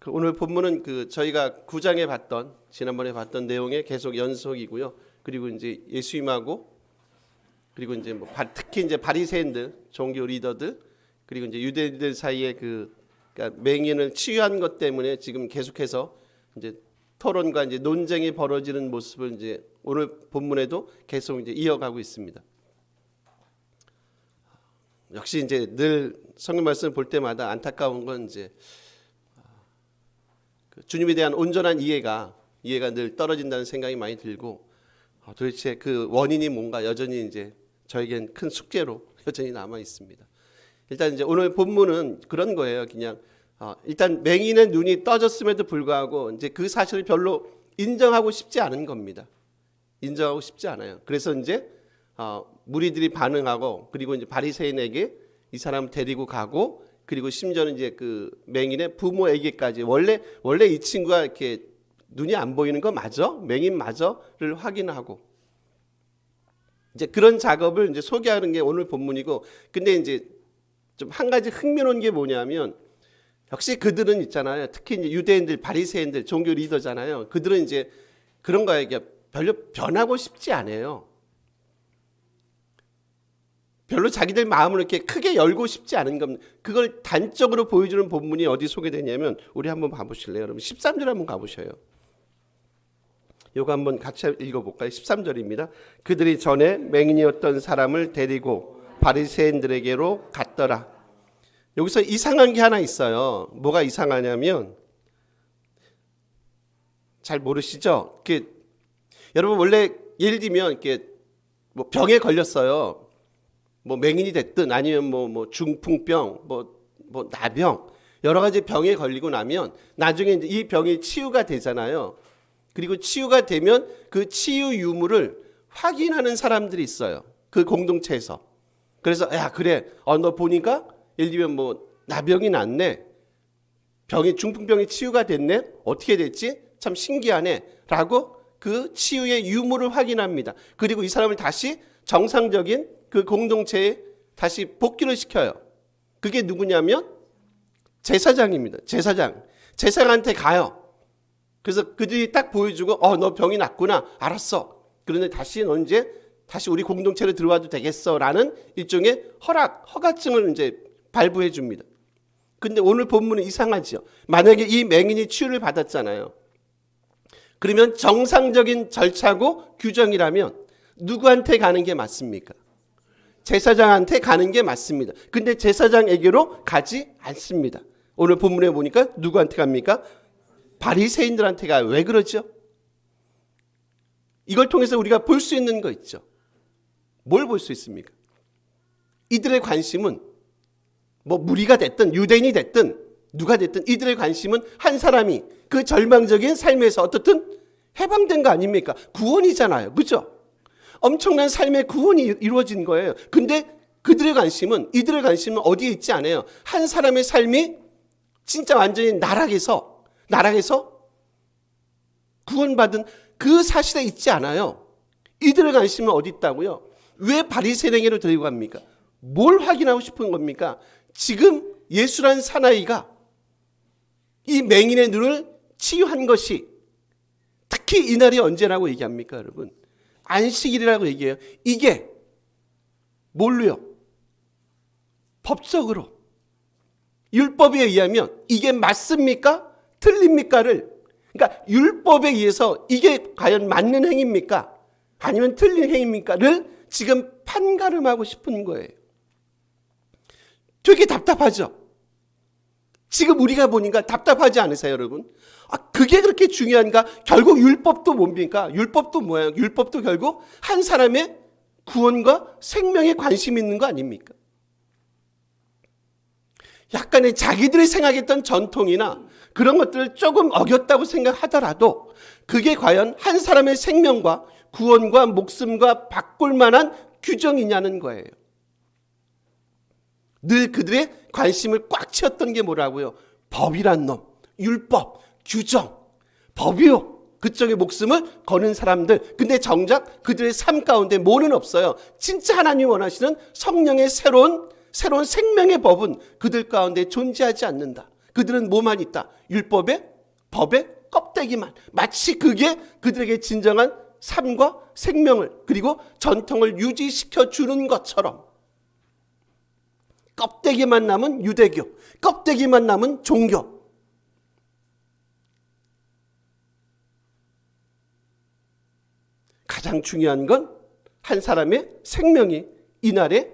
오늘 본문은 저희가 9장에 봤던 지난번에 봤던 내용의 계속 연속이고요. 그리고 이제 예수님하고 그리고 이제 특히 이제 바리새인들, 종교 리더들 그리고 이제 유대인들 사이에 그러니까 맹인을 치유한 것 때문에 지금 계속해서 이제 토론과 이제 논쟁이 벌어지는 모습을 이제 오늘 본문에도 계속 이제 이어가고 있습니다. 역시 이제 늘 성경 말씀을 볼 때마다 안타까운 건 이제 주님에 대한 온전한 이해가 늘 떨어진다는 생각이 많이 들고 도대체 그 원인이 뭔가 여전히 이제 저에겐 큰 숙제로 여전히 남아 있습니다. 일단 이제 오늘 본문은 그런 거예요. 그냥 일단 맹인의 눈이 떠졌음에도 불구하고 이제 그 사실을 별로 인정하고 싶지 않은 겁니다. 인정하고 싶지 않아요. 그래서 이제 무리들이 반응하고 그리고 이제 바리새인에게 이 사람 데리고 가고 그리고 심지어는 이제 그 맹인의 부모에게까지 원래 이 친구가 이렇게 눈이 안 보이는 거 맞아? 맹인 맞아?를 확인하고 이제 그런 작업을 이제 소개하는 게 오늘 본문이고, 근데 이제 좀 한 가지 흥미로운 게 뭐냐면 역시 그들은 있잖아요. 특히 이제 유대인들, 바리새인들, 종교 리더잖아요. 그들은 이제 그런 거에 별로 변하고 싶지 않아요. 별로 자기들 마음을 이렇게 크게 열고 싶지 않은 겁니다. 그걸 단적으로 보여주는 본문이 어디 소개되냐면 우리 한번 봐보실래요? 여러분 13절 한번 가보셔요. 이거 한번 같이 읽어볼까요? 13절입니다. 그들이 전에 맹인이었던 사람을 데리고 바리새인들에게로 갔더라. 여기서 이상한 게 하나 있어요. 뭐가 이상하냐면 잘 모르시죠? 여러분 원래 예를 들면 이렇게 병에 걸렸어요. 맹인이 됐든 아니면 중풍병, 나병 여러 가지 병에 걸리고 나면 나중에 이제 이 병이 치유가 되잖아요. 그리고 치유가 되면 그 치유 유무를 확인하는 사람들이 있어요. 그 공동체에서. 그래서 야 그래, 너 보니까 예를 들면 나병이 낫네, 중풍병이 치유가 됐네, 어떻게 됐지? 참 신기하네라고 그 치유의 유무를 확인합니다. 그리고 이 사람을 다시 정상적인 그 공동체에 다시 복귀를 시켜요. 그게 누구냐면 제사장입니다. 제사장한테 가요. 그래서 그들이 딱 보여주고 너 병이 낫구나, 알았어. 그런데 너 이제 다시 우리 공동체로 들어와도 되겠어라는 일종의 허가증을 이제 발부해 줍니다. 근데 오늘 본문은 이상하죠. 만약에 이 맹인이 치유를 받았잖아요. 그러면 정상적인 절차고 규정이라면 누구한테 가는 게 맞습니까? 제사장한테 가는 게 맞습니다. 근데 제사장에게로 가지 않습니다. 오늘 본문에 보니까 누구한테 갑니까? 바리새인들한테 가요. 왜 그러죠? 이걸 통해서 우리가 볼 수 있는 거 있죠. 뭘 볼 수 있습니까? 이들의 관심은 무리가 됐든 유대인이 됐든 누가 됐든 이들의 관심은 한 사람이 그 절망적인 삶에서 어떻든 해방된 거 아닙니까? 구원이잖아요. 그렇죠? 엄청난 삶의 구원이 이루어진 거예요. 근데 이들의 관심은 어디에 있지 않아요. 한 사람의 삶이 진짜 완전히 나락에서 구원받은 그 사실에 있지 않아요. 이들의 관심은 어디 있다고요? 왜 바리새인에게로 데리고 갑니까? 뭘 확인하고 싶은 겁니까? 지금 예수란 사나이가 이 맹인의 눈을 치유한 것이 특히 이날이 언제라고 얘기합니까, 여러분? 안식일이라고 얘기해요. 이게 뭘로요? 법적으로 율법에 의하면 이게 맞습니까? 틀립니까를, 그러니까 율법에 의해서 이게 과연 맞는 행위입니까? 아니면 틀린 행위입니까를 지금 판가름하고 싶은 거예요. 되게 답답하죠? 지금 우리가 보니까 답답하지 않으세요, 여러분? 그게 그렇게 중요한가? 결국 율법도 뭡니까? 율법도 뭐예요? 율법도 결국 한 사람의 구원과 생명에 관심 있는 거 아닙니까? 약간의 자기들이 생각했던 전통이나 그런 것들을 조금 어겼다고 생각하더라도 그게 과연 한 사람의 생명과 구원과 목숨과 바꿀 만한 규정이냐는 거예요. 늘 그들의 관심을 꽉 채웠던 게 뭐라고요? 법이란 놈, 율법, 규정, 법이요. 그쪽에 목숨을 거는 사람들. 근데 정작 그들의 삶 가운데 뭐는 없어요. 진짜 하나님 원하시는 성령의 새로운 생명의 법은 그들 가운데 존재하지 않는다. 그들은 뭐만 있다? 율법의 법의 껍데기만. 마치 그게 그들에게 진정한 삶과 생명을 그리고 전통을 유지시켜 주는 것처럼 껍데기만 남은 유대교, 껍데기만 남은 종교. 가장 중요한 건 한 사람의 생명이 이날에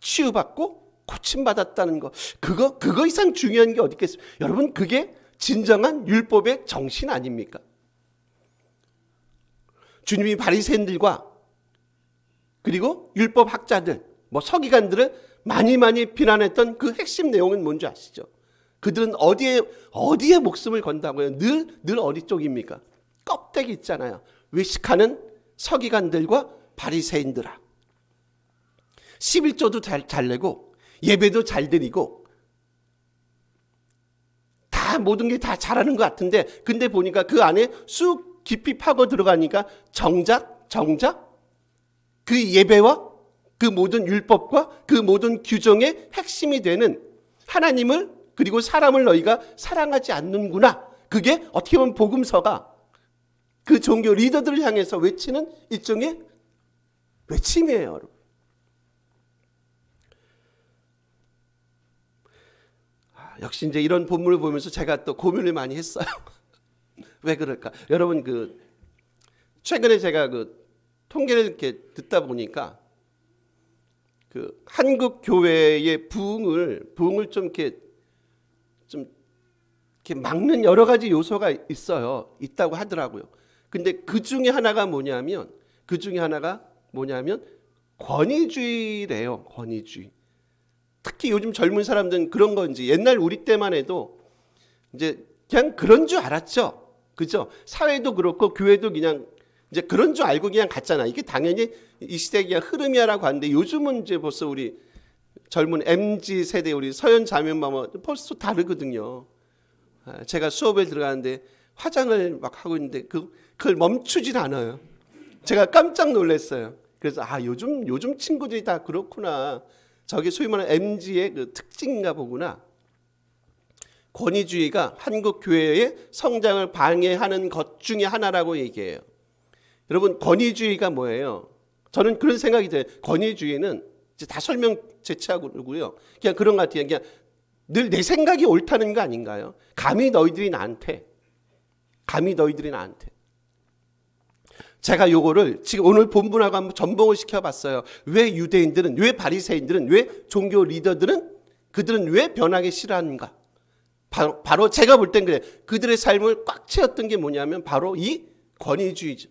치유받고 고침받았다는 거. 그거 이상 중요한 게 어디 있겠습니까? 여러분, 그게 진정한 율법의 정신 아닙니까? 주님이 바리새인들과 그리고 율법 학자들, 서기관들을 많이 비난했던 그 핵심 내용은 뭔지 아시죠? 그들은 어디에 목숨을 건다고요? 늘 어디 쪽입니까? 껍데기 있잖아요. 외식하는 서기관들과 바리새인들아. 11조도 잘 내고 예배도 잘 드리고 다 모든 게 다 잘하는 것 같은데, 근데 보니까 그 안에 쑥 깊이 파고 들어가니까 정작 그 예배와 그 모든 율법과 그 모든 규정의 핵심이 되는 하나님을 그리고 사람을 너희가 사랑하지 않는구나. 그게 어떻게 보면 복음서가 그 종교 리더들을 향해서 외치는 일종의 외침이에요, 여러분. 역시 이제 이런 본문을 보면서 제가 또 고민을 많이 했어요. 왜 그럴까? 여러분, 최근에 제가 통계를 이렇게 듣다 보니까 한국 교회의 부흥을 좀 이렇게 막는 여러 가지 요소가 있다고 하더라고요. 근데 그 중에 하나가 뭐냐면 권위주의래요. 권위주의. 특히 요즘 젊은 사람들은 그런 건지 옛날 우리 때만 해도 이제 그냥 그런 줄 알았죠. 그죠? 사회도 그렇고 교회도 그냥 이제 그런 줄 알고 그냥 갔잖아. 이게 당연히 이 시대의 그냥 흐름이야라고 하는데, 요즘은 이제 벌써 우리 젊은 MZ 세대 우리 서현 자매마마 벌써 다르거든요. 제가 수업에 들어가는데 화장을 막 하고 있는데 그걸 멈추질 않아요. 제가 깜짝 놀랐어요. 그래서 요즘 친구들이 다 그렇구나. 저게 소위 말하는 MZ의 그 특징인가 보구나. 권위주의가 한국 교회의 성장을 방해하는 것 중에 하나라고 얘기해요. 여러분, 권위주의가 뭐예요? 저는 그런 생각이 들어요. 권위주의는 이제 다 설명 제치하고요. 그냥 그런 것 같아요. 그냥 늘 내 생각이 옳다는 거 아닌가요? 감히 너희들이 나한테. 제가 요거를 지금 오늘 본문하고 한번 전봉을 시켜봤어요. 왜 유대인들은, 왜 바리새인들은, 왜 종교 리더들은, 그들은 왜 변하기 싫어하는가? 바로 제가 볼 땐 그래. 그들의 삶을 꽉 채웠던 게 뭐냐면 바로 이 권위주의죠.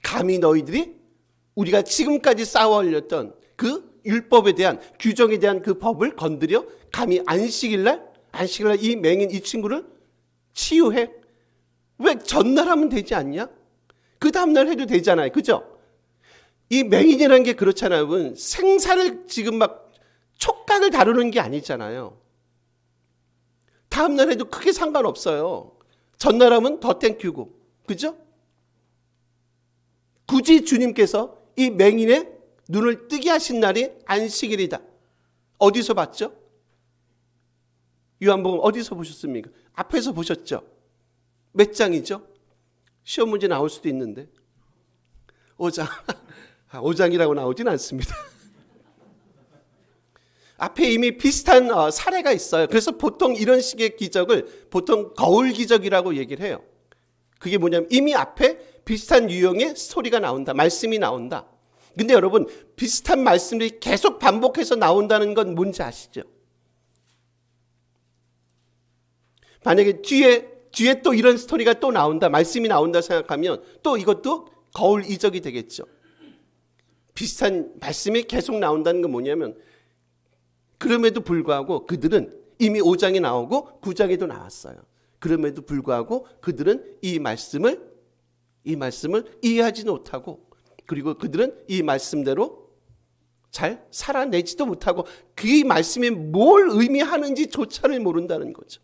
감히 너희들이 우리가 지금까지 쌓아올렸던 그 율법에 대한, 규정에 대한 그 법을 건드려 감히 안식일날 이 맹인 이 친구를 치유해? 왜 전날 하면 되지 않냐? 그 다음날 해도 되잖아요. 그죠? 이 맹인이라는 게 그렇잖아요. 여러분. 생사를 지금 막 촉각을 다루는 게 아니잖아요. 다음날 해도 크게 상관없어요. 전날 하면 더 땡큐고. 그죠? 굳이 주님께서 이 맹인의 눈을 뜨게 하신 날이 안식일이다. 어디서 봤죠? 요한복음 어디서 보셨습니까? 앞에서 보셨죠? 몇 장이죠? 시험 문제 나올 수도 있는데 5장. 5장이라고 나오진 않습니다. 앞에 이미 비슷한 사례가 있어요. 그래서 보통 이런 식의 기적을 보통 거울 기적이라고 얘기를 해요. 그게 뭐냐면 이미 앞에 비슷한 유형의 스토리가 나온다. 말씀이 나온다. 근데 여러분, 비슷한 말씀들이 계속 반복해서 나온다는 건 뭔지 아시죠? 만약에 뒤에 또 이런 스토리가 또 나온다, 말씀이 나온다 생각하면 또 이것도 거울 이적이 되겠죠. 비슷한 말씀이 계속 나온다는 건 뭐냐면, 그럼에도 불구하고 그들은 이미 5장에 나오고 9장에도 나왔어요. 그럼에도 불구하고 그들은 이 말씀을 이해하지 못하고, 그리고 그들은 이 말씀대로 잘 살아내지도 못하고 그 말씀이 뭘 의미하는지조차를 모른다는 거죠.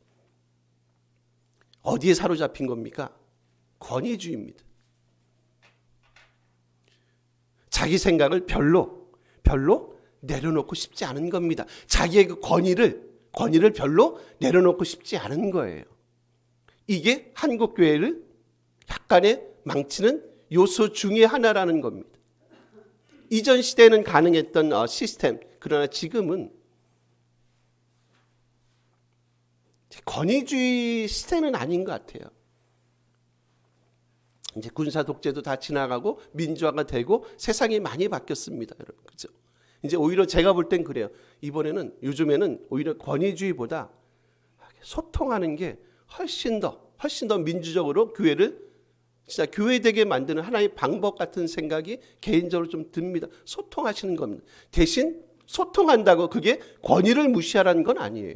어디에 사로잡힌 겁니까? 권위주의입니다. 자기 생각을 별로 내려놓고 싶지 않은 겁니다. 자기의 그 권위를 별로 내려놓고 싶지 않은 거예요. 이게 한국 교회를 약간의 망치는 요소 중에 하나라는 겁니다. 이전 시대에는 가능했던 시스템, 그러나 지금은 권위주의 시대는 아닌 것 같아요. 이제 군사 독재도 다 지나가고 민주화가 되고 세상이 많이 바뀌었습니다, 여러분. 그죠? 이제 오히려 제가 볼 땐 그래요. 요즘에는 오히려 권위주의보다 소통하는 게 훨씬 더 민주적으로 교회를 진짜 교회되게 만드는 하나의 방법 같은 생각이 개인적으로 좀 듭니다. 소통하시는 겁니다. 대신 소통한다고 그게 권위를 무시하라는 건 아니에요.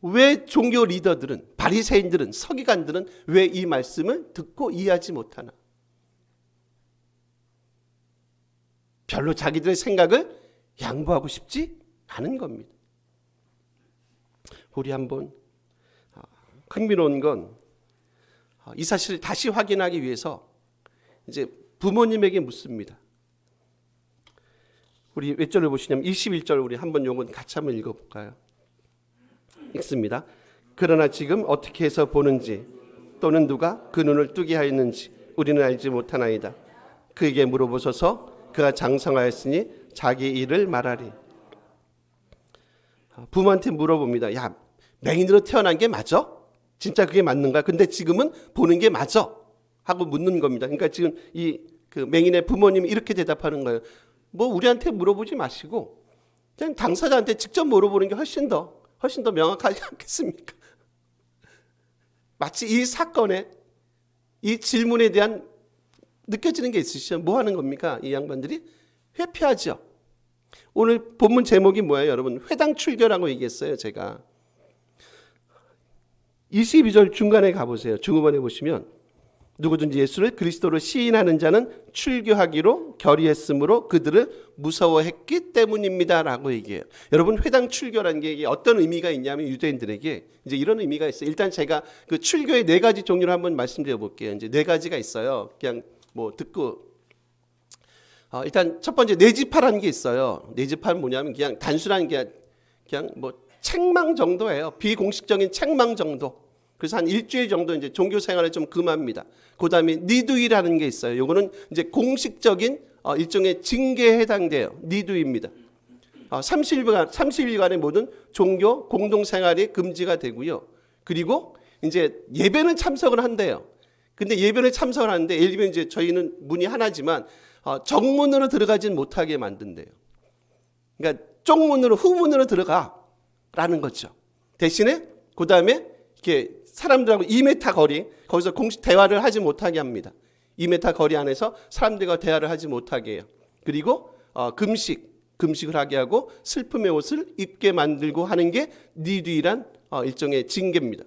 왜 종교 리더들은, 바리새인들은, 서기관들은 왜 이 말씀을 듣고 이해하지 못하나? 별로 자기들의 생각을 양보하고 싶지 않은 겁니다. 우리 한번 흥미로운 건 이 사실을 다시 확인하기 위해서 이제 부모님에게 묻습니다. 우리 몇 절을 보시냐면 21절 우리 한번 요건 같이 한번 읽어볼까요? 읽습니다. 그러나 지금 어떻게 해서 보는지 또는 누가 그 눈을 뜨게 하였는지 우리는 알지 못하나이다. 그에게 물어보소서. 그가 장성하였으니 자기 일을 말하리. 부모한테 물어봅니다. 야, 맹인으로 태어난 게 맞아? 진짜 그게 맞는가? 근데 지금은 보는 게 맞아? 하고 묻는 겁니다. 그러니까 지금 그 맹인의 부모님이 이렇게 대답하는 거예요. 뭐 우리한테 물어보지 마시고 그냥 당사자한테 직접 물어보는 게 훨씬 더 명확하지 않겠습니까? 마치 이 사건에 이 질문에 대한 느껴지는 게 있으시죠? 뭐 하는 겁니까? 이 양반들이 회피하죠. 오늘 본문 제목이 뭐예요, 여러분? 회당 출교라고 얘기했어요, 제가. 22절 중간에 가보세요. 중후반에 보시면 누구든지 예수를 그리스도로 시인하는 자는 출교하기로 결의했으므로 그들을 무서워했기 때문입니다 라고 얘기해요. 여러분, 회당 출교라는 게 어떤 의미가 있냐면 유대인들에게 이제 이런 의미가 있어요. 일단 제가 그 출교의 4가지 종류를 한번 말씀드려 볼게요. 이제 4가지가 있어요. 그냥 뭐 듣고 일단 첫 번째 내지파라는 게 있어요. 내지파는 뭐냐면 그냥 단순한 게 그냥 뭐 책망 정도예요. 비공식적인 책망 정도. 그래서 한 일주일 정도 이제 종교 생활을 좀 금합니다. 그다음에 니두이라는 게 있어요. 요거는 이제 공식적인 일종의 징계에 해당돼요. 니두입니다. 30일간의 모든 종교 공동 생활이 금지가 되고요. 그리고 이제 예배는 참석을 한대요. 근데 예배를 참석을 하는데 예를 들면 이제 저희는 문이 하나지만 정문으로 들어가진 못하게 만든대요. 그러니까 쪽문으로 후문으로 들어가라는 거죠. 대신에 그다음에 이렇게 사람들하고 2m 거리, 거기서 공식 대화를 하지 못하게 합니다. 2m 거리 안에서 사람들과 대화를 하지 못하게 해요. 그리고 금식을 하게 하고 슬픔의 옷을 입게 만들고 하는 게 니두이란 일종의 징계입니다.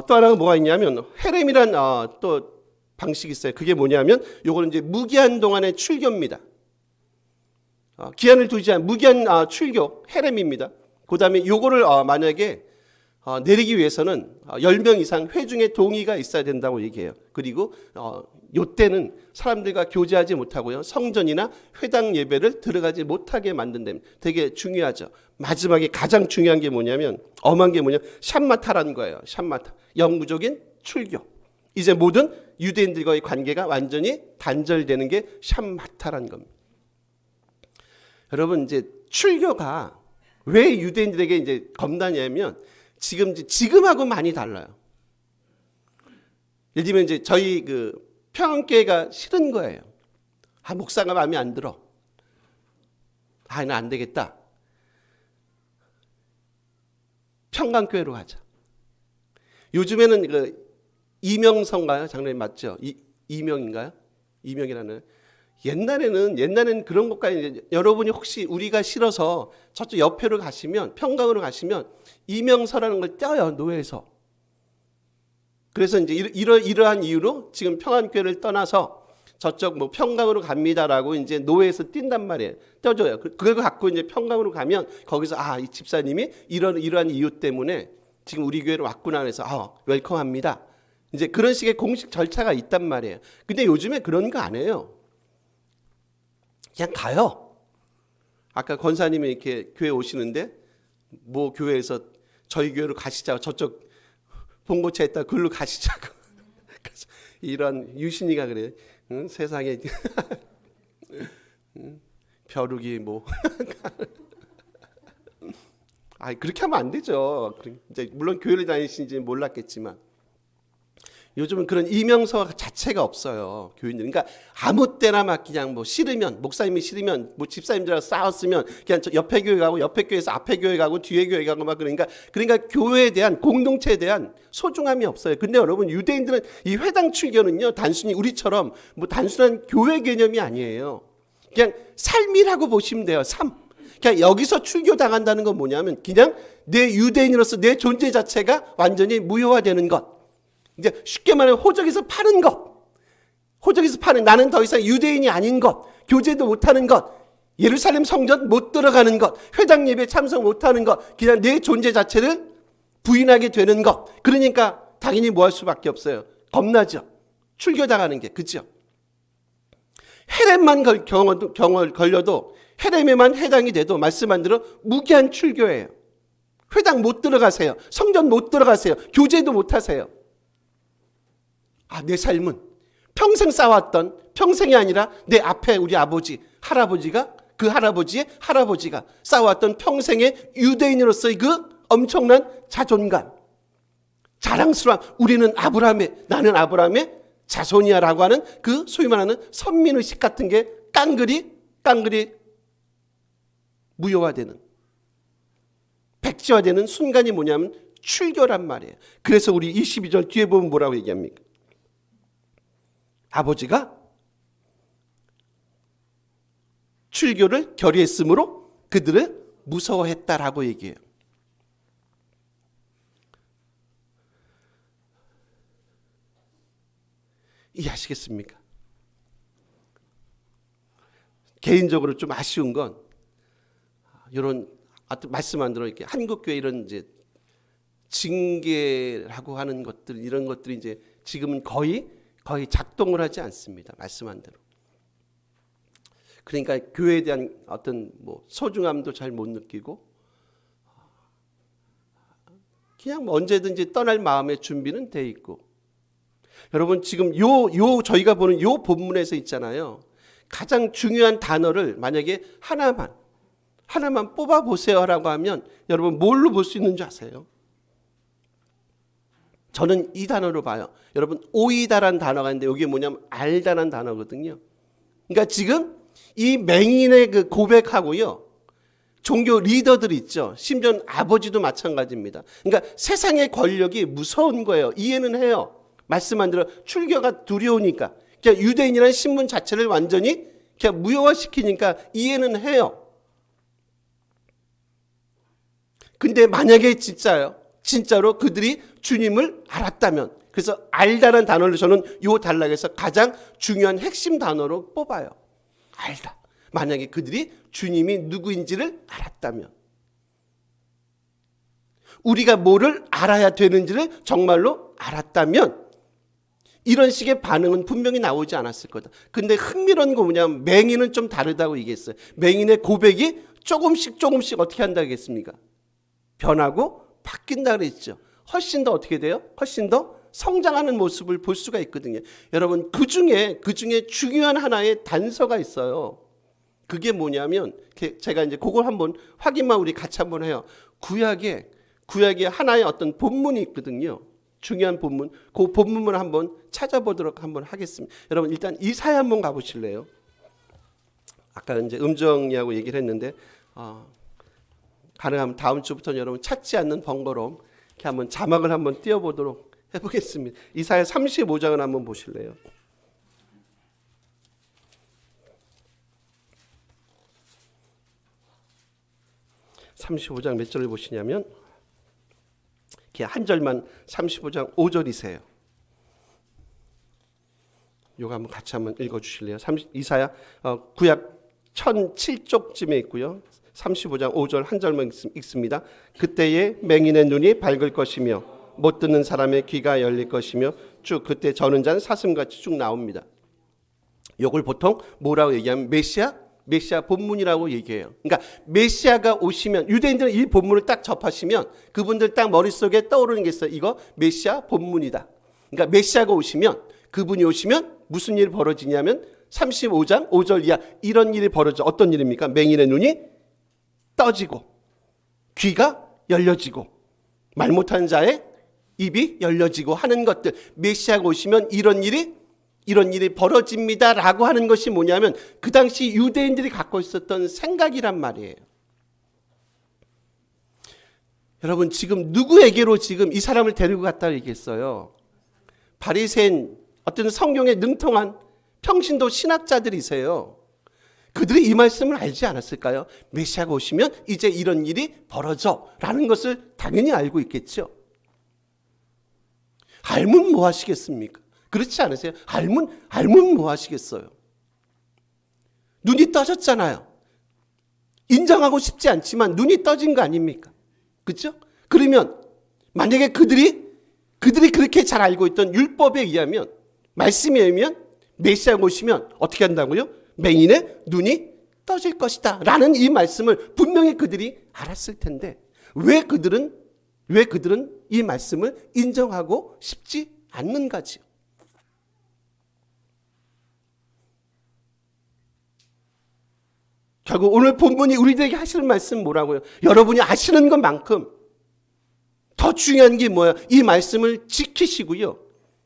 또 하나가 뭐가 있냐면 헤렘이란 또 방식이 있어요. 그게 뭐냐면 요거는 이제 무기한 동안의 출교입니다. 기한을 두지 않은 무기한 출교 헤렘입니다. 그다음에 요거를 만약에 내리기 위해서는 10명 이상 회중의 동의가 있어야 된다고 얘기해요. 그리고 요때는 사람들과 교제하지 못하고요. 성전이나 회당 예배를 들어가지 못하게 만든답니다. 되게 중요하죠. 마지막에 가장 중요한 게 뭐냐면 엄한 게 뭐냐? 샴마타라는 거예요. 샴마타. 영구적인 출교. 이제 모든 유대인들과의 관계가 완전히 단절되는 게 샴마타라는 겁니다. 여러분, 이제 출교가 왜 유대인들에게 이제 겁나냐면 지금하고 많이 달라요. 예를 들면 이제 저희 그 평안교회가 싫은 거예요. 목사가 마음에 안 들어. 나 안 되겠다. 평강교회로 가자. 요즘에는 그 이명선가요? 장로님 맞죠? 이명인가요? 이명이라는. 옛날에는 그런 것까지 여러분이 혹시 우리가 싫어서 저쪽 옆에로 가시면 평강으로 가시면 이명서라는 걸 떼어요, 노예에서. 그래서 이제 이러한 이유로 지금 평안교회를 떠나서 저쪽 뭐 평강으로 갑니다라고 이제 노예에서 뛴단 말이에요. 떼어줘요. 그걸 갖고 이제 평강으로 가면 거기서 이 집사님이 이러한 이유 때문에 지금 우리 교회로 왔구나 해서 웰컴합니다. 이제 그런 식의 공식 절차가 있단 말이에요. 근데 요즘에 그런 거 안 해요. 그냥 가요. 아까 권사님이 이렇게 교회 오시는데 뭐 교회에서 저희 교회로 가시자고 저쪽 봉고차 있다 글로 가시자고. 그래서 이런 유신이가 그래. 응? 세상에 벼룩이 뭐. 아 그렇게 하면 안 되죠. 이제 물론 교회를 다니신지는 몰랐겠지만 요즘은 그런 이명서 자체가 없어요. 교인들. 그러니까 아무 때나 막 그냥 뭐 싫으면 목사님이 싫으면 뭐 집사님들하고 싸웠으면 그냥 옆에 교회 가고 옆에 교회에서 앞에 교회 가고 뒤에 교회 가고 막 그러니까 교회에 대한 공동체에 대한 소중함이 없어요. 근데 여러분 유대인들은 이 회당 출교는요 단순히 우리처럼 뭐 단순한 교회 개념이 아니에요. 그냥 삶이라고 보시면 돼요. 삶. 그냥 여기서 출교당한다는 건 뭐냐면 그냥 내 유대인으로서 내 존재 자체가 완전히 무효화되는 것. 이제 쉽게 말하면 호적에서 파는 것. 호적에서 파는 나는 더 이상 유대인이 아닌 것. 교제도 못하는 것. 예루살렘 성전 못 들어가는 것. 회당 예배 참석 못하는 것. 그냥 내 존재 자체를 부인하게 되는 것. 그러니까 당연히 뭐 할 수밖에 없어요. 겁나죠. 출교당하는 게. 그죠? 헤렘만 걸려도 헤렘에만 해당이 돼도 말씀한 대로 무기한 출교예요. 회당 못 들어가세요. 성전 못 들어가세요. 교제도 못 하세요. 아, 내 삶은 평생 쌓아왔던 평생이 아니라 내 앞에 우리 아버지, 할아버지가 그 할아버지의 할아버지가 쌓아왔던 평생의 유대인으로서의 그 엄청난 자존감, 자랑스러운 우리는 나는 아브라함의 자손이야라고 하는 그 소위 말하는 선민의식 같은 게 깡그리 무효화되는 백지화되는 순간이 뭐냐면 출교란 말이에요. 그래서 우리 22절 뒤에 보면 뭐라고 얘기합니까? 아버지가 출교를 결의했으므로 그들을 무서워했다라고 얘기해요. 이해하시겠습니까? 개인적으로 좀 아쉬운 건 이런 말씀한 대로 이렇게 한국교회 이런 이제 징계라고 하는 것들 이런 것들이 이제 지금은 거의 작동을 하지 않습니다. 말씀한 대로. 그러니까 교회에 대한 어떤 뭐 소중함도 잘 못 느끼고 그냥 뭐 언제든지 떠날 마음의 준비는 돼 있고. 여러분 지금 저희가 보는 요 본문에서 있잖아요. 가장 중요한 단어를 만약에 하나만 뽑아 보세요라고 하면 여러분 뭘로 볼 수 있는 줄 아세요? 저는 이 단어로 봐요. 여러분 오이다란 단어가 있는데 이게 뭐냐면 알다란 단어거든요. 그러니까 지금 이 맹인의 그 고백하고요. 종교 리더들 있죠. 심지어 아버지도 마찬가지입니다. 그러니까 세상의 권력이 무서운 거예요. 이해는 해요. 말씀한 대로 출교가 두려우니까. 그냥 유대인이라는 신분 자체를 완전히 그냥 무효화시키니까 이해는 해요. 근데 만약에 진짜로 그들이 주님을 알았다면, 그래서 알다는 단어를 저는 이 단락에서 가장 중요한 핵심 단어로 뽑아요. 알다. 만약에 그들이 주님이 누구인지를 알았다면, 우리가 뭐를 알아야 되는지를 정말로 알았다면 이런 식의 반응은 분명히 나오지 않았을 거다. 근데 흥미로운 거 뭐냐면 맹인은 좀 다르다고 얘기했어요. 맹인의 고백이 조금씩 어떻게 한다고 했습니까? 변하고 바뀐다 그랬죠. 훨씬 더 어떻게 돼요? 훨씬 더 성장하는 모습을 볼 수가 있거든요. 여러분 그 중에 중요한 하나의 단서가 있어요. 그게 뭐냐면 제가 이제 그걸 한번 확인만 우리 같이 한번 해요. 구약에 하나의 어떤 본문이 있거든요. 중요한 본문. 그 본문을 한번 찾아보도록 한번 하겠습니다. 여러분 일단 이사야 한번 가보실래요? 아까 이제 음정이하고 얘기를 했는데 가능하면 다음 주부터는 여러분 찾지 않는 번거로움 이렇게 한번 자막을 한번 띄워보도록 해보겠습니다. 이사야 35장을 한번 보실래요? (35장) 몇 절을 보시냐면 한 절만 35장 5절이세요. 요거 한번 같이 한번 읽어주실래요? 이사야 구약 1007쪽쯤에 있고요. 35장 5절 한 절만 읽습니다. 그때에 맹인의 눈이 밝을 것이며 못 듣는 사람의 귀가 열릴 것이며 쭉 그때 저는 자는 사슴같이 쭉 나옵니다. 요걸 보통 뭐라고 얘기하면 메시아 본문이라고 얘기해요. 그러니까 메시아가 오시면, 유대인들은 이 본문을 딱 접하시면 그분들 딱 머릿속에 떠오르는 게 있어요. 이거 메시아 본문이다. 그러니까 메시아가 오시면, 그분이 오시면 무슨 일이 벌어지냐면 35장 5절 이하 이런 일이 벌어져. 어떤 일입니까? 맹인의 눈이 떠지고 귀가 열려지고 말 못하는 자의 입이 열려지고 하는 것들. 메시아가 오시면 이런 일이 벌어집니다라고 하는 것이 뭐냐면 그 당시 유대인들이 갖고 있었던 생각이란 말이에요. 여러분, 지금 누구에게로 지금 이 사람을 데리고 갔다 얘기했어요? 바리새인, 어떤 성경에 능통한 평신도 신학자들이세요. 그들이 이 말씀을 알지 않았을까요? 메시아가 오시면 이제 이런 일이 벌어져 라는 것을 당연히 알고 있겠죠. 알면 뭐 하시겠습니까? 그렇지 않으세요? 알면 뭐 하시겠어요? 눈이 떠졌잖아요. 인정하고 싶지 않지만 눈이 떠진 거 아닙니까? 그렇죠? 그러면 만약에 그들이 그렇게 잘 알고 있던 율법에 의하면, 말씀에 의하면 메시아가 오시면 어떻게 한다고요? 맹인의 눈이 떠질 것이다 라는 이 말씀을 분명히 그들이 알았을 텐데 왜 그들은 이 말씀을 인정하고 싶지 않는가지요? 결국 오늘 본문이 우리들에게 하시는 말씀은 뭐라고요? 여러분이 아시는 것만큼 더 중요한 게 뭐예요? 이 말씀을 지키시고요.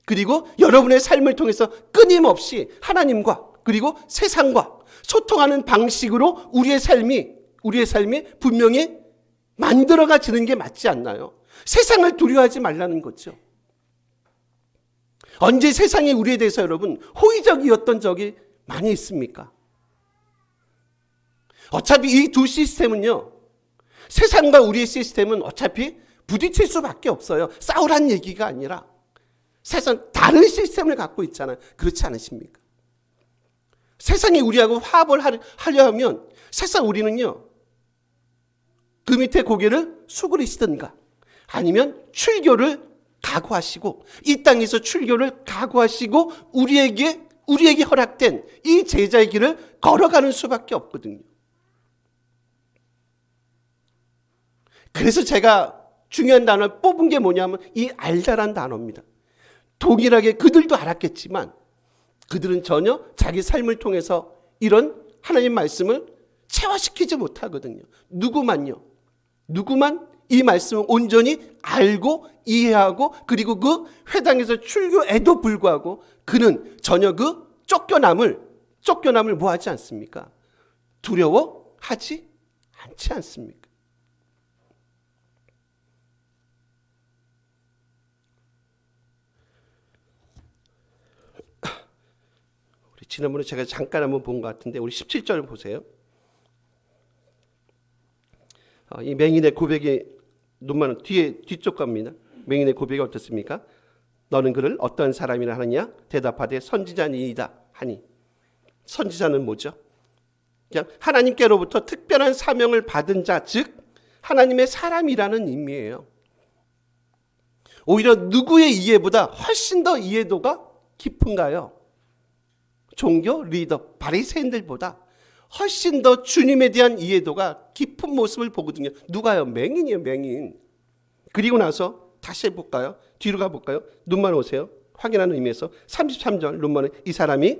그리고 여러분의 삶을 통해서 끊임없이 하나님과 그리고 세상과 소통하는 방식으로 우리의 삶이 분명히 만들어가지는 게 맞지 않나요? 세상을 두려워하지 말라는 거죠. 언제 세상이 우리에 대해서 여러분 호의적이었던 적이 많이 있습니까? 어차피 이 두 시스템은요, 세상과 우리의 시스템은 어차피 부딪힐 수밖에 없어요. 싸우란 얘기가 아니라 세상 다른 시스템을 갖고 있잖아요. 그렇지 않으십니까? 세상이 우리하고 화합을 하려 하면 세상 우리는요, 그 밑에 고개를 수그리시든가 아니면 출교를 각오하시고 이 땅에서 출교를 각오하시고 우리에게 허락된 이 제자의 길을 걸어가는 수밖에 없거든요. 그래서 제가 중요한 단어를 뽑은 게 뭐냐면 이 알다란 단어입니다. 동일하게 그들도 알았겠지만 그들은 전혀 자기 삶을 통해서 이런 하나님 말씀을 체화시키지 못하거든요. 누구만 이 말씀을 온전히 알고 이해하고 그리고 그 회당에서 출교에도 불구하고 그는 전혀 그 쫓겨남을 뭐 하지 않습니까? 두려워하지 않지 않습니까? 지난번에 제가 잠깐 한번 본 것 같은데 우리 17절 보세요. 이 맹인의 고백이 눈만 뒤쪽 갑니다. 맹인의 고백이 어떻습니까? 너는 그를 어떤 사람이라 하느냐? 대답하되 선지자니이다 하니. 선지자는 뭐죠? 그냥 하나님께로부터 특별한 사명을 받은 자, 즉 하나님의 사람이라는 의미예요. 오히려 누구의 이해보다 훨씬 더 이해도가 깊은가요? 종교 리더 바리새인들보다 훨씬 더 주님에 대한 이해도가 깊은 모습을 보거든요. 누가요? 맹인이에요, 맹인. 그리고 나서 다시 해볼까요? 뒤로 가볼까요? 눈만 오세요. 확인하는 의미에서 33절 눈만은 이 사람이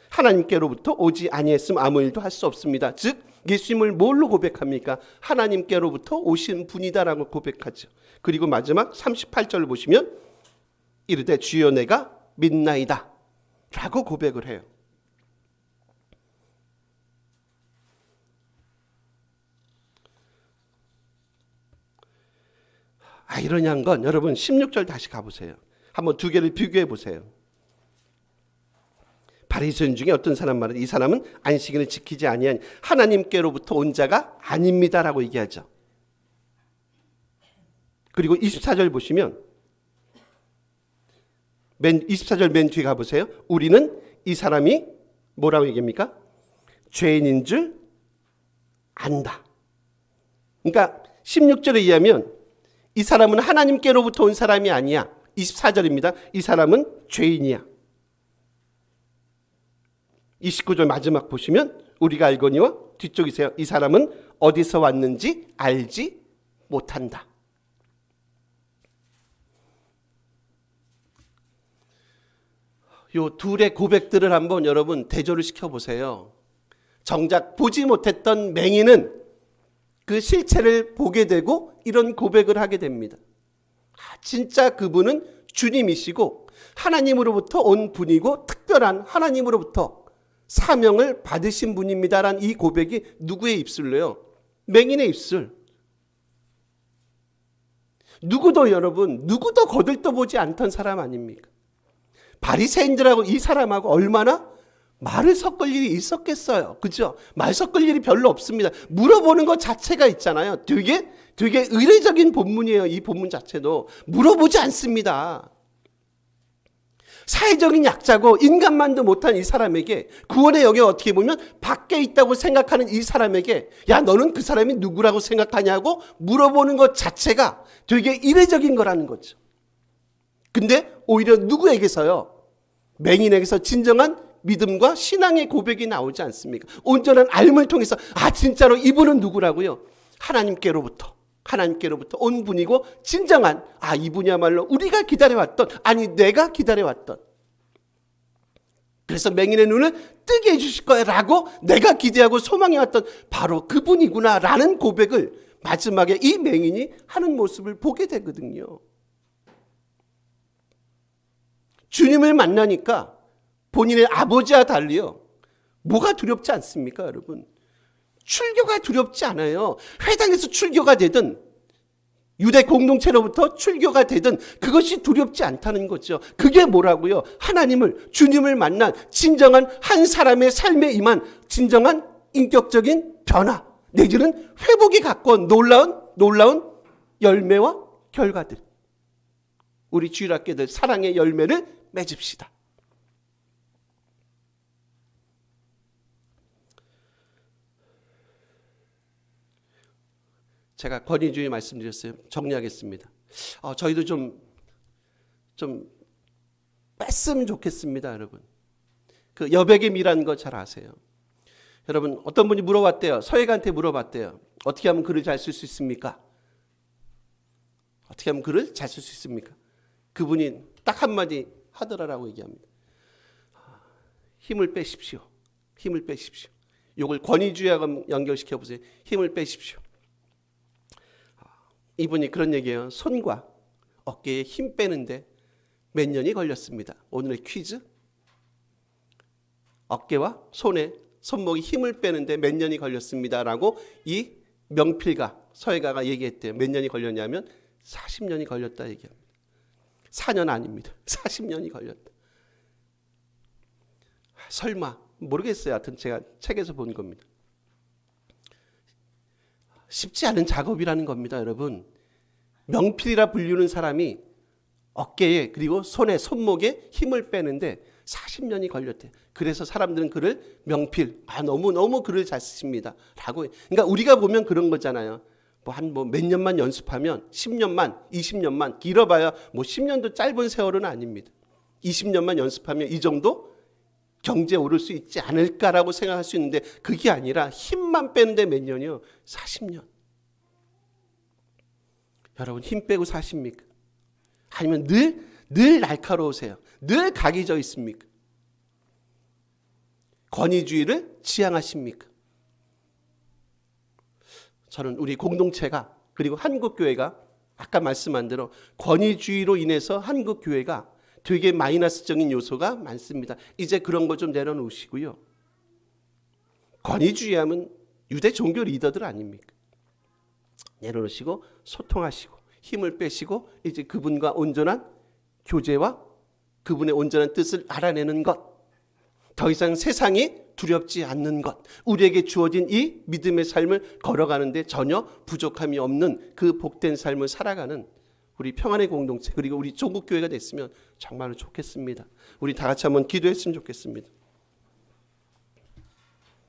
하나님께로부터 오지 아니했음 아무 일도 할 수 없습니다. 즉 예수님을 뭘로 고백합니까? 하나님께로부터 오신 분이다라고 고백하죠. 그리고 마지막 38절을 보시면 이르되 주여 내가 믿나이다 라고 고백을 해요. 아이러니한 건 여러분 16절 다시 가보세요. 한번 두 개를 비교해 보세요. 바리새인 중에 어떤 사람 말은 이 사람은 안식일을 지키지 아니하니 하나님께로부터 온 자가 아닙니다라고 얘기하죠. 그리고 24절 보시면 24절 맨 뒤에 가보세요. 우리는 이 사람이 뭐라고 얘기합니까? 죄인인 줄 안다. 그러니까 16절에 의하면 이 사람은 하나님께로부터 온 사람이 아니야. 24절입니다. 이 사람은 죄인이야. 29절 마지막 보시면 우리가 알거니와 뒤쪽이세요. 이 사람은 어디서 왔는지 알지 못한다. 요 둘의 고백들을 한번 여러분 대조를 시켜보세요. 정작 보지 못했던 맹인은 그 실체를 보게 되고 이런 고백을 하게 됩니다. 진짜 그분은 주님이시고 하나님으로부터 온 분이고 특별한 하나님으로부터 사명을 받으신 분입니다라는 이 고백이 누구의 입술로요? 맹인의 입술. 누구도 여러분, 누구도 거들떠보지 않던 사람 아닙니까? 바리새인들하고 이 사람하고 얼마나 말을 섞을 일이 있었겠어요. 그죠? 말 섞을 일이 별로 없습니다. 물어보는 것 자체가 있잖아요. 되게 의례적인 본문이에요. 이 본문 자체도. 물어보지 않습니다. 사회적인 약자고 인간만도 못한 이 사람에게 구원의 영역 어떻게 보면 밖에 있다고 생각하는 이 사람에게 야 너는 그 사람이 누구라고 생각하냐고 물어보는 것 자체가 되게 이례적인 거라는 거죠. 근데 오히려 누구에게서요? 맹인에게서 진정한 믿음과 신앙의 고백이 나오지 않습니까? 온전한 알물 통해서 진짜로 이분은 누구라고요? 하나님께로부터 온 분이고 진정한 이분이야말로 우리가 기다려왔던 내가 기다려왔던 그래서 맹인의 눈을 뜨게 해주실 거야 라고 내가 기대하고 소망해왔던 바로 그분이구나 라는 고백을 마지막에 이 맹인이 하는 모습을 보게 되거든요. 주님을 만나니까 본인의 아버지와 달리요. 뭐가 두렵지 않습니까, 여러분? 출교가 두렵지 않아요. 회당에서 출교가 되든 유대 공동체로부터 출교가 되든 그것이 두렵지 않다는 거죠. 그게 뭐라고요? 주님을 만난 진정한 한 사람의 삶에 임한 진정한 인격적인 변화 내지는 회복이 가까운 놀라운 열매와 결과들. 우리 주일학교들 사랑의 열매를 맺읍시다. 제가 권위주의 말씀드렸어요. 정리하겠습니다. 저희도 좀 뺐으면 좋겠습니다, 여러분. 그 여백의 미라는 거 잘 아세요. 여러분, 어떤 분이 물어봤대요. 서예가한테 물어봤대요. 어떻게 하면 글을 잘 쓸 수 있습니까? 어떻게 하면 글을 잘 쓸 수 있습니까? 그분이 딱 한마디 하더라라고 얘기합니다. 힘을 빼십시오. 힘을 빼십시오. 이걸 권위주의하고 연결시켜 보세요. 힘을 빼십시오. 이분이 그런 얘기예요. 손과 어깨에 힘 빼는데 몇 년이 걸렸습니다. 오늘의 퀴즈. 어깨와 손목에 힘을 빼는데 몇 년이 걸렸습니다라고 이 명필가 서예가가 얘기했대요. 몇 년이 걸렸냐면 40년이 걸렸다 얘기합니다. 4년 아닙니다. 40년이 걸렸다. 설마 모르겠어요. 하여튼 제가 책에서 본 겁니다. 쉽지 않은 작업이라는 겁니다, 여러분. 명필이라 불리는 사람이 어깨에 그리고 손목에 힘을 빼는데 40년이 걸렸대요. 그래서 사람들은 그를 명필, 너무 글을 잘 쓰십니다. 라고. 그러니까 우리가 보면 그런 거잖아요. 몇 년만 연습하면 10년만, 20년만, 길어봐야 10년도 짧은 세월은 아닙니다. 20년만 연습하면 이 정도 경제에 오를 수 있지 않을까라고 생각할 수 있는데 그게 아니라 힘만 빼는데 몇 년이요? 40년. 여러분 힘 빼고 사십니까? 아니면 늘 날카로우세요? 늘 각이 져 있습니까? 권위주의를 지향하십니까? 저는 우리 공동체가 그리고 한국교회가 아까 말씀한 대로 권위주의로 인해서 한국교회가 되게 마이너스적인 요소가 많습니다. 이제 그런 거 좀 내려놓으시고요. 권위주의하면 유대 종교 리더들 아닙니까? 내려놓으시고 소통하시고 힘을 빼시고 이제 그분과 온전한 교제와 그분의 온전한 뜻을 알아내는 것. 더 이상 세상이 두렵지 않는 것. 우리에게 주어진 이 믿음의 삶을 걸어가는데 전혀 부족함이 없는 그 복된 삶을 살아가는 우리 평안의 공동체 그리고 우리 조국교회가 됐으면 정말로 좋겠습니다. 우리 다 같이 한번 기도했으면 좋겠습니다.